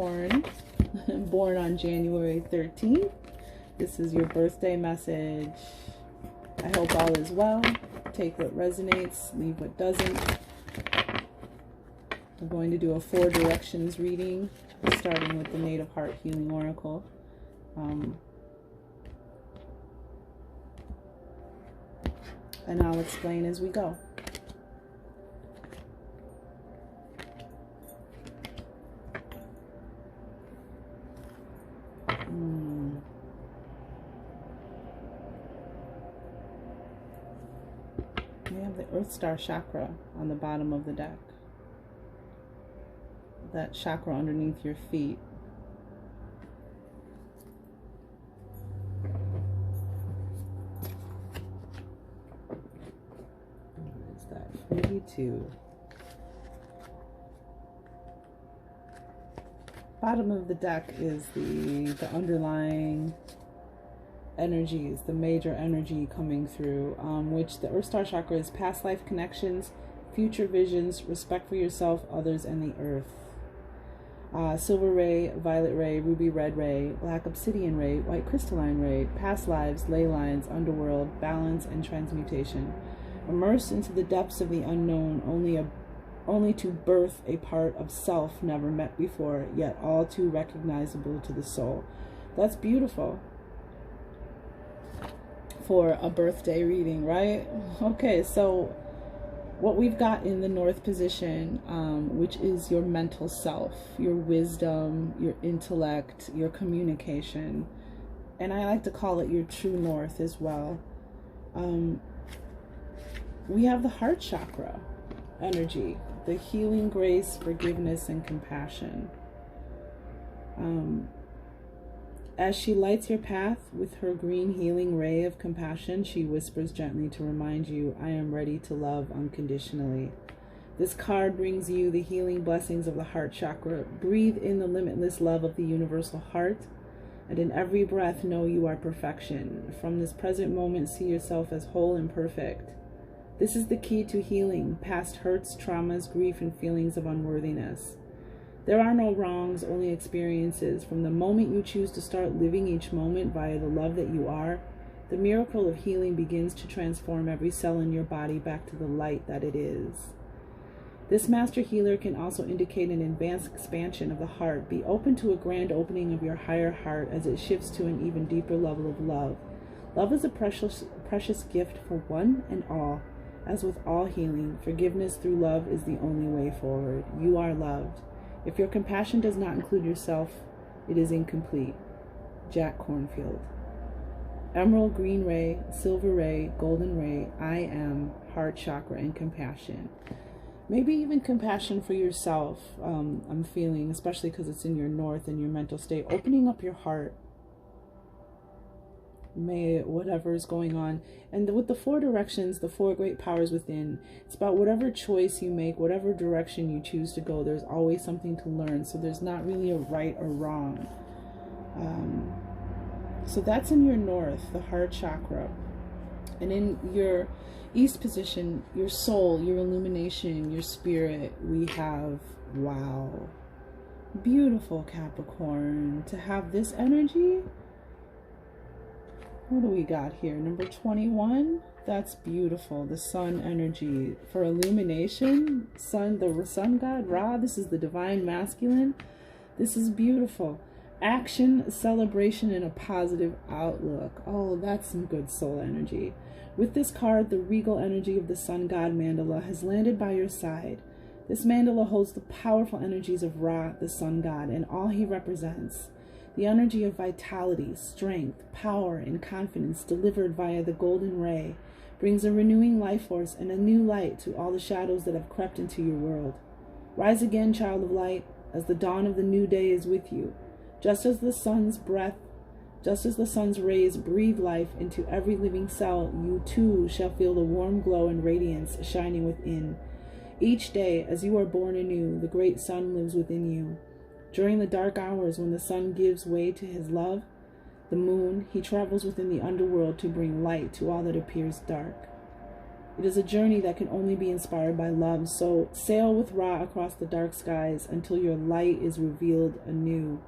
Capricorn, born on January 13th. This is your birthday message. I hope all is well. Take what resonates, leave what doesn't. I'm going to do a 4 directions reading, starting with the Native Heart Healing Oracle. And I'll explain as we go. We have the Earth Star Chakra on the bottom of the deck. That chakra underneath your feet. What is that? 42. Bottom of the deck is the underlying energies, the major energy coming through, which the Earth Star Chakra is past life connections, future visions, respect for yourself, others, and the earth. Silver ray, violet ray, ruby red ray, black obsidian ray, white crystalline ray, past lives, ley lines, underworld, balance, and transmutation. Immersed into the depths of the unknown, only to birth a part of self never met before, yet all too recognizable to the soul. That's beautiful for a birthday reading, right? Okay, so what we've got in the North position, which is your mental self, your wisdom, your intellect, your communication, and I like to call it your true north as well. We have the heart chakra energy, the healing, grace, forgiveness, and compassion. As she lights your path with her green healing ray of compassion, she whispers gently to remind you, I am ready to love unconditionally. This card brings you the healing blessings of the heart chakra. Breathe in the limitless love of the universal heart, and in every breath know you are perfection. From this present moment, see yourself as whole and perfect. This is the key to healing past hurts, traumas, grief, and feelings of unworthiness. There are no wrongs, only experiences. From the moment you choose to start living each moment via the love that you are, the miracle of healing begins to transform every cell in your body back to the light that it is. This master healer can also indicate an advanced expansion of the heart. Be open to a grand opening of your higher heart as it shifts to an even deeper level of love. Love is a precious gift for one and all. As with all healing, forgiveness through love is the only way forward. You are loved. If your compassion does not include yourself, it is incomplete. Jack Cornfield. Emerald green ray, silver ray, golden ray, I am, heart chakra, and compassion. Maybe even compassion for yourself. I'm feeling, especially because it's in your north and your mental state, opening up your heart. May whatever is going on, and with the 4 directions, the 4 great powers within, it's about whatever choice you make, whatever direction you choose to go, there's always something to learn. So there's not really a right or wrong. So that's in your north, the heart chakra. And in your east position, your soul, your illumination, your spirit, we have, wow, beautiful Capricorn. To have this energy, what do we got here? Number 21. That's beautiful. The sun energy for illumination. Sun, the sun god Ra. This is the divine masculine. This is beautiful. Action, celebration, and a positive outlook. Oh, that's some good soul energy. With this card, the regal energy of the sun god mandala has landed by your side. This mandala holds the powerful energies of Ra, the sun god, and all he represents. The energy of vitality, strength, power, and confidence delivered via the golden ray brings a renewing life force and a new light to all the shadows that have crept into your world. Rise again, child of light, as the dawn of the new day is with you. Just as the sun's rays breathe life into every living cell, you too shall feel the warm glow and radiance shining within. Each day, as you are born anew, the great sun lives within you. During the dark hours when the sun gives way to his love, the moon, he travels within the underworld to bring light to all that appears dark. It is a journey that can only be inspired by love. So sail with Ra across the dark skies until your light is revealed anew.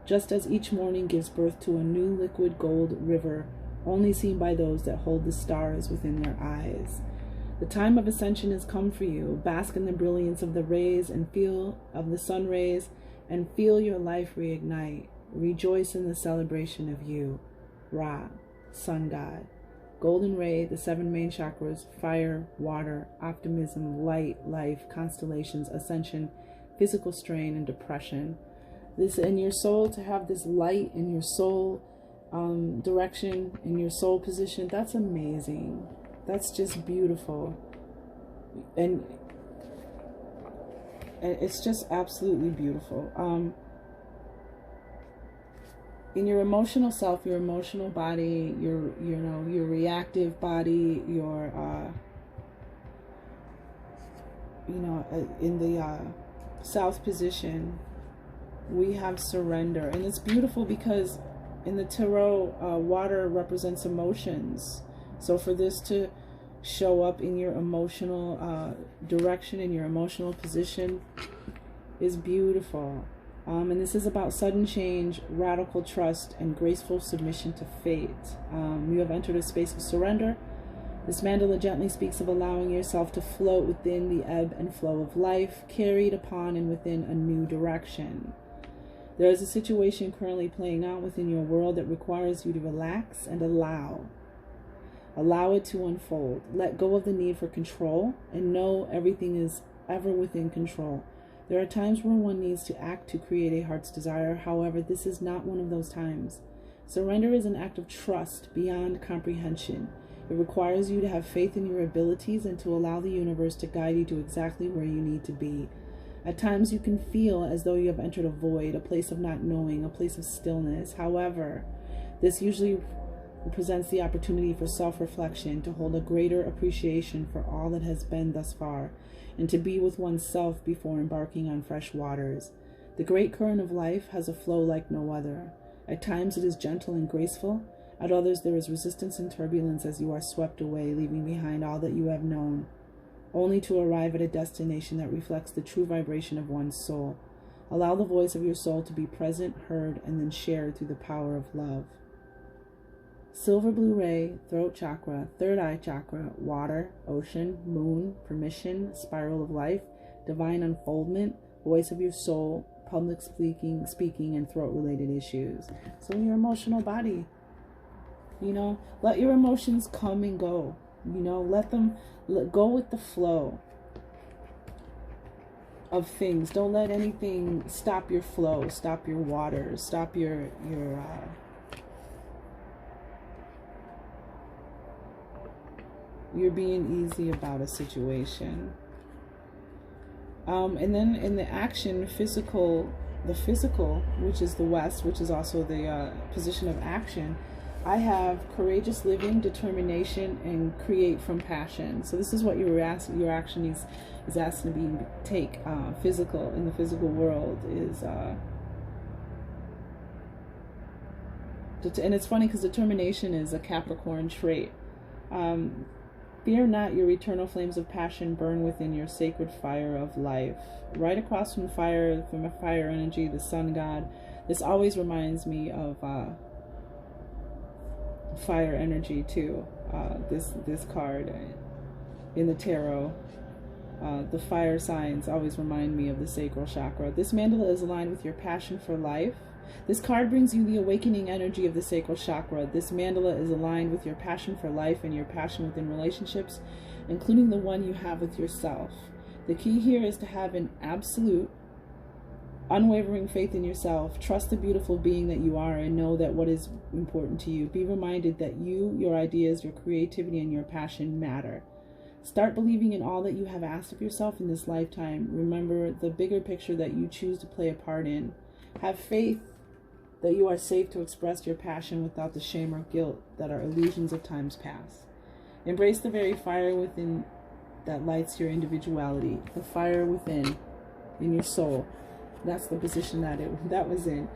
Just as each morning gives birth to a new liquid gold river, only seen by those that hold the stars within their eyes. The time of ascension has come for you. Bask in the brilliance of the rays and feel of the sun rays, and feel your life reignite. Rejoice in the celebration of you, Ra, sun god. Golden ray, the 7 main chakras: fire, water, optimism, light, life, constellations, ascension, physical strain, and depression. This in your soul, to have this light in your soul direction, in your soul position, that's amazing. That's just beautiful. And it's just absolutely beautiful. In your emotional self, your emotional body, your reactive body, your in the south position, we have surrender. And it's beautiful because in the tarot, water represents emotions. So for this to show up in your emotional direction, in your emotional position, is beautiful. And this is about sudden change, radical trust, and graceful submission to fate. You have entered a space of surrender. This mandala gently speaks of allowing yourself to float within the ebb and flow of life, carried upon and within a new direction. There is a situation currently playing out within your world that requires you to relax and allow. Allow it to unfold. Let go of the need for control and know everything is ever within control. There are times where one needs to act to create a heart's desire. However, this is not one of those times. Surrender is an act of trust beyond comprehension. It requires you to have faith in your abilities and to allow the universe to guide you to exactly where you need to be. At times you can feel as though you have entered a void, a place of not knowing, a place of stillness. However, this usually presents the opportunity for self-reflection, to hold a greater appreciation for all that has been thus far, and to be with oneself before embarking on fresh waters. The great current of life has a flow like no other. At times it is gentle and graceful. At others there is resistance and turbulence as you are swept away, leaving behind all that you have known, only to arrive at a destination that reflects the true vibration of one's soul. Allow the voice of your soul to be present, heard, and then shared through the power of love. Silver blue ray, throat chakra, third eye chakra, water, ocean, moon, permission, spiral of life, divine unfoldment, voice of your soul, public speaking, and throat-related issues. So in your emotional body, let your emotions come and go. Let go with the flow of things. Don't let anything stop your flow, stop your water, stop you're being easy about a situation. And then in the action, the physical, which is the west, which is also the position of action, I have courageous living, determination, and create from passion. So this is what your action is asked to take. Physical, in the physical world is, and it's funny because determination is a Capricorn trait. Fear not, your eternal flames of passion burn within your sacred fire of life. Right across from a fire energy, the sun god. This always reminds me of fire energy too. This card in the tarot. The fire signs always remind me of the sacral chakra. This mandala is aligned with your passion for life. This card brings you the awakening energy of the sacral chakra. This mandala is aligned with your passion for life and your passion within relationships, including the one you have with yourself. The key here is to have an absolute, unwavering faith in yourself. Trust the beautiful being that you are and know that what is important to you. Be reminded that you, your ideas, your creativity, and your passion matter. Start believing in all that you have asked of yourself in this lifetime. Remember the bigger picture that you choose to play a part in. Have faith that you are safe to express your passion without the shame or guilt that are illusions of times past. Embrace the very fire within that lights your individuality, the fire within, in your soul. That's the position that was in,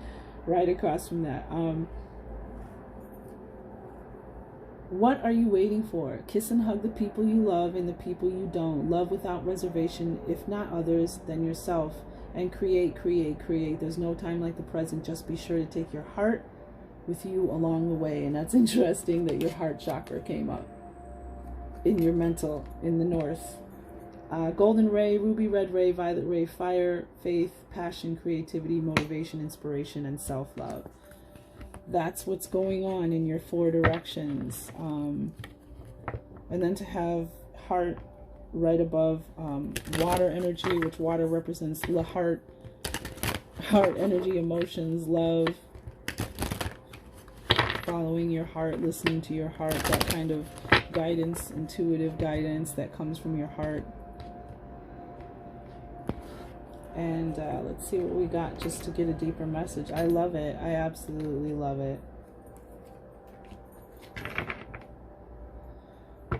right across from that. What are you waiting for? Kiss and hug the people you love and the people you don't. Love without reservation, if not others, then yourself. And create, create, create. There's no time like the present. Just be sure to take your heart with you along the way. And that's interesting that your heart chakra came up in your mental, in the north. Golden ray, ruby red ray, violet ray, fire, faith, passion, creativity, motivation, inspiration, and self-love. That's what's going on in your 4 directions. And then to have heart right above water energy, which water represents the heart energy, emotions, love, following your heart, listening to your heart, that kind of guidance, intuitive guidance that comes from your heart. And let's see what we got just to get a deeper message. I love it. I absolutely love it.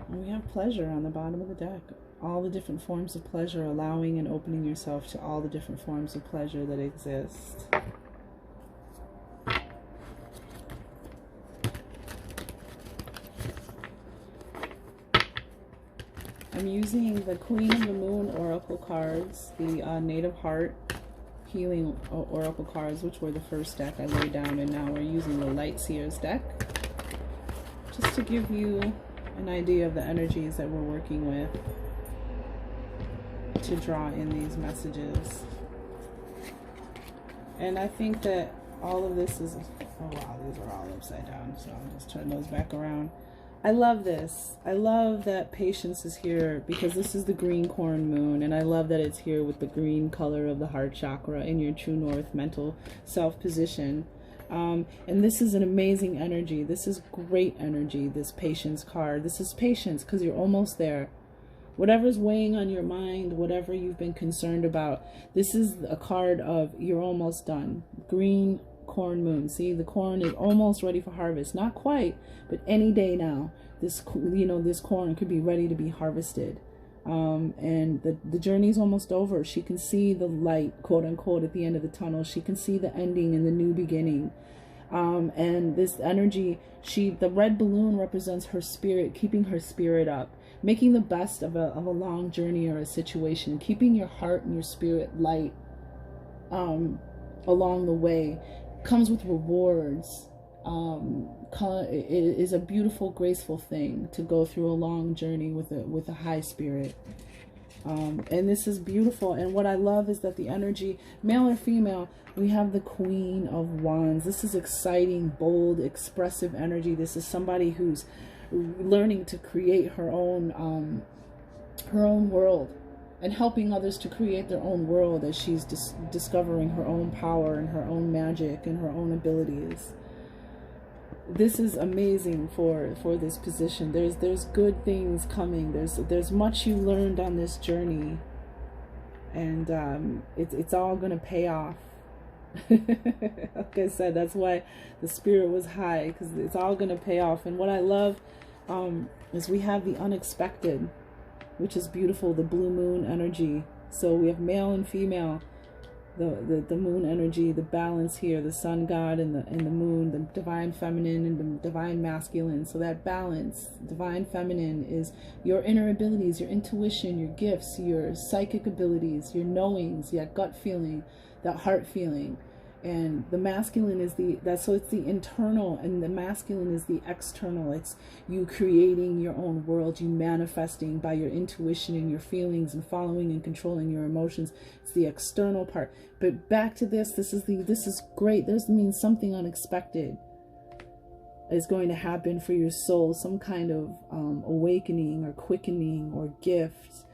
And we have pleasure on the bottom of the deck. All the different forms of pleasure, allowing and opening yourself to all the different forms of pleasure that exist. I'm using the Queen of the Moon Oracle cards, the Native Heart Healing Oracle cards, which were the first deck I laid down, and now we're using the Light Seers deck, just to give you an idea of the energies that we're working with to draw in these messages. And I think that all of this is, oh wow, these are all upside down, so I'll just turn those back around. I love this. I love that patience is here because this is the green corn moon, and I love that it's here with the green color of the heart chakra in your true north mental self position. And this is an amazing energy. This is great energy, this patience card. This is patience because you're almost there. Whatever's weighing on your mind, whatever you've been concerned about, this is a card of you're almost done. Green corn moon. See, the corn is almost ready for harvest. Not quite, but any day now, this, you know, this corn could be ready to be harvested. And the journey's almost over. She can see the light, quote unquote, at the end of the tunnel. She can see the ending and the new beginning. And this energy, the red balloon represents her spirit, keeping her spirit up, making the best of a long journey or a situation, keeping your heart and your spirit light along the way. Comes with rewards. It is a beautiful, graceful thing to go through a long journey with a high spirit. And this is beautiful. And what I love is that the energy, male or female, we have the Queen of Wands. This is exciting, bold, expressive energy. This is somebody who's learning to create her own world, and helping others to create their own world as she's discovering her own power and her own magic and her own abilities. This is amazing for this position. There's good things coming. There's much you learned on this journey, and it's all gonna pay off. Like I said, that's why the spirit was high, because it's all gonna pay off. And what I love is we have the unexpected, which is beautiful, the blue moon energy. So we have male and female, the moon energy, the balance here, the sun god and the moon, the divine feminine and the divine masculine. So that balance, divine feminine, is your inner abilities, your intuition, your gifts, your psychic abilities, your knowings, your gut feeling, that heart feeling. And the masculine is so it's the internal, and the masculine is the external. It's you creating your own world, you manifesting by your intuition and your feelings and following and controlling your emotions. It's the external part. But back to this is great. This means something unexpected is going to happen for your soul, some kind of awakening or quickening or gift.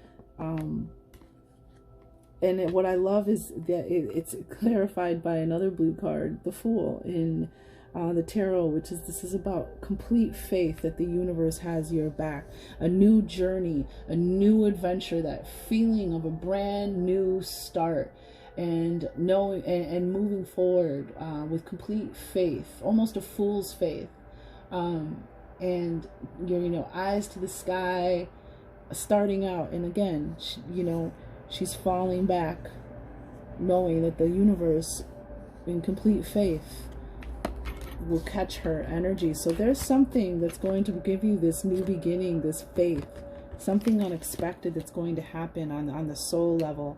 And what I love is that it's clarified by another blue card, the Fool, in the tarot, which is, this is about complete faith that the universe has your back. A new journey, a new adventure, that feeling of a brand new start, and knowing and moving forward with complete faith, almost a fool's faith. And your eyes to the sky, starting out. And again, she's falling back, knowing that the universe, in complete faith, will catch her energy. So there's something that's going to give you this new beginning, this faith, something unexpected that's going to happen on the soul level.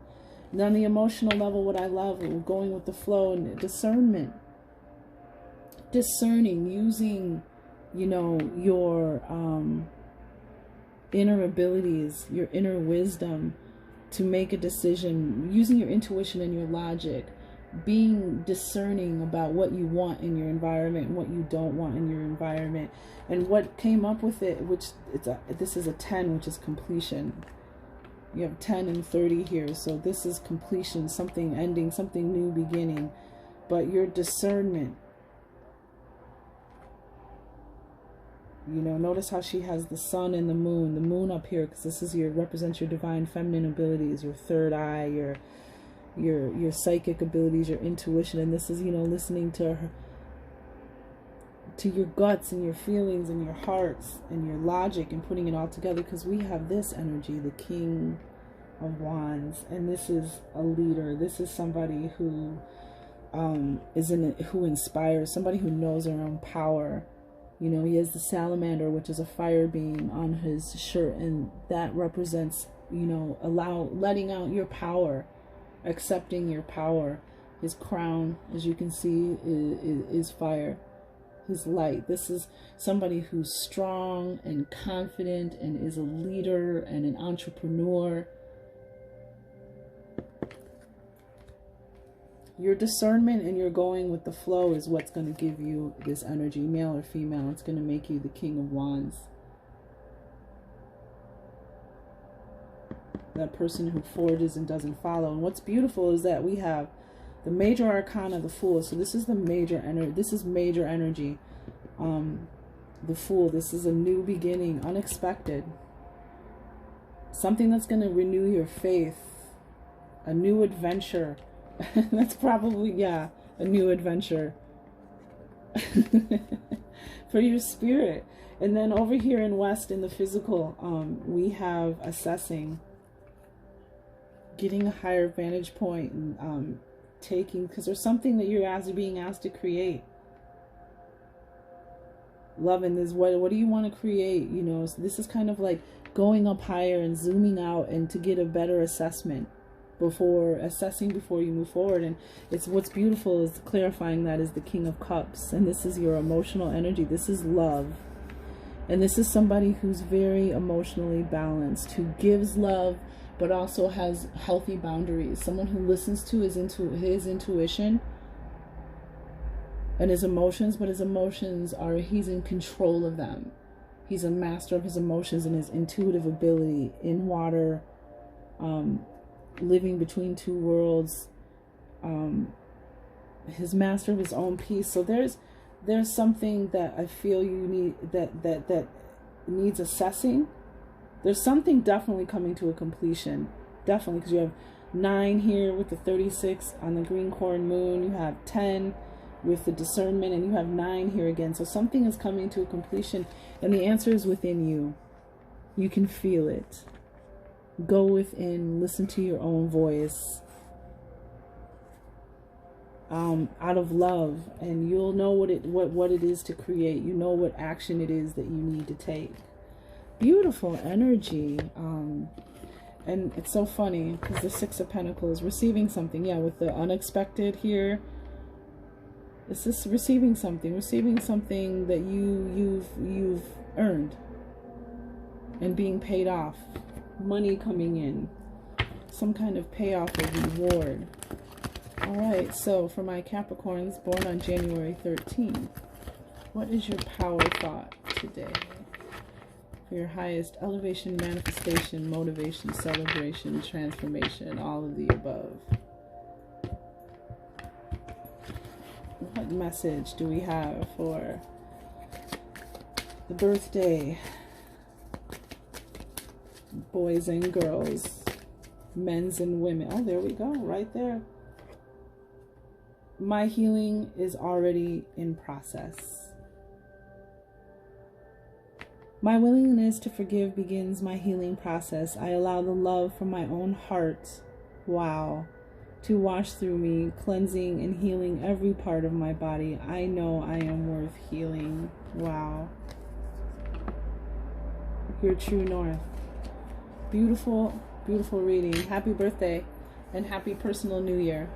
And on the emotional level, what I love, going with the flow and discernment. Discerning, using, you know, your inner abilities, your inner wisdom to make a decision, using your intuition and your logic, being discerning about what you want in your environment and what you don't want in your environment. And what came up with it, which this is a 10, which is completion. You have 10 and 30 here, so this is completion, something ending, something new beginning. But your discernment, you know, notice how she has the sun and the moon up here, because this is represents your divine feminine abilities, your third eye, your psychic abilities, your intuition. And this is, you know, listening to her, to your guts and your feelings and your hearts and your logic, and putting it all together, because we have this energy, the King of Wands, and this is a leader. This is somebody who who inspires, somebody who knows their own power. You know, he has the salamander, which is a fire beam on his shirt, and that represents, you know, letting out your power, accepting your power. His crown, as you can see, is fire. His light. This is somebody who's strong and confident and is a leader and an entrepreneur. Your discernment and your going with the flow is what's going to give you this energy, male or female. It's going to make you the King of Wands. That person who forges and doesn't follow. And what's beautiful is that we have the major arcana, the Fool. So this is the major energy. This is major energy. The Fool. This is a new beginning, unexpected. Something that's going to renew your faith. A new adventure. That's probably, yeah, a new adventure for your spirit. And then over here in West, in the physical, we have assessing, getting a higher vantage point, and taking, because there's something that you're being asked to create. Loving this, what do you want to create? You know, so this is kind of like going up higher and zooming out, and to get a better assessment before you move forward. And it's, what's beautiful is clarifying that is the King of Cups, and this is your emotional energy. This is love, and this is somebody who's very emotionally balanced, who gives love but also has healthy boundaries. Someone who listens to his intuition and his emotions, but his emotions are, he's in control of them. He's a master of his emotions and his intuitive ability in water, living between two worlds, his master of his own peace. So there's something that I feel you need, that needs assessing. There's something definitely coming to a completion, definitely, because you have 9 here with the 36 on the green corn moon. You have 10 with the discernment, and you have 9 here again. So something is coming to a completion, and the answer is within you. You can feel it. Go within, listen to your own voice, out of love, and you'll know what it is to create. You know what action it is that you need to take. Beautiful energy. And it's so funny because the 6 of Pentacles, receiving something, yeah, with the unexpected here. It's just receiving something that you've earned, and being paid off. Money coming in, some kind of payoff or reward. All right, so for my Capricorns born on January 13th, what is your power thought today? For your highest elevation, manifestation, motivation, celebration, transformation, all of the above. What message do we have for the birthday boys and girls, men's and women? Oh, there we go, right there. My healing is already in process. My willingness to forgive begins my healing process. I allow the love from my own heart, wow, to wash through me, cleansing and healing every part of my body. I know I am worth healing. Wow. Your true north. Beautiful, beautiful reading. Happy birthday and happy personal new year.